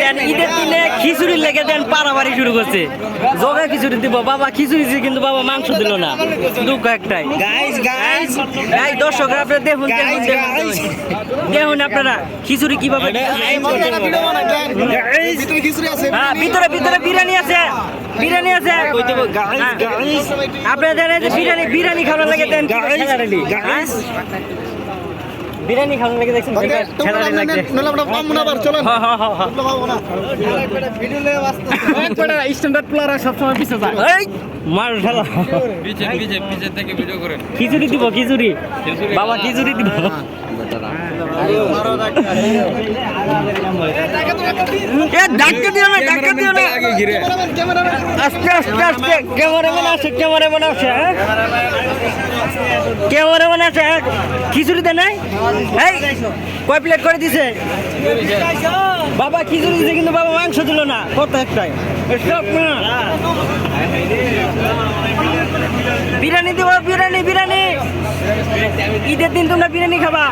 দেন ঈদের দিনে খিচুড়ি লেগে দেন পারাবাড়ি শুরু করছে জবে খিচুড়ি দিব বাবা খিচুড়ি দিছে কিন্তু বাবা মাংস দিল না দুঃখ একটাই গাইস দর্শকরা আপনারা দেখুন দেখুন আপনারা খিচুড়ি কিভাবে হ্যাঁ ভিতরে ভিতরে বিরিয়ানি আছে আপনাদের বিরিয়ানি খাওয়ার লাগে দেন বিরিয়ানি খাওয়ার লাগে দেখছেন খিচুড়ি দিব খিচুড়ি বাবা খিচুড়ি দিব ডাক্তার দিও না আস্তে ক্যামেরাম্যান আছে খিচুড়ি দেয় নাই এই কয় প্লেট করে দিছে বাবা খিচুড়ি দিছে কিন্তু বাবা মাংস দিল না কত একটাই বিরিয়ানি দিব বিরিয়ানি ঈদের দিন তোমরা বিরিয়ানি খাবা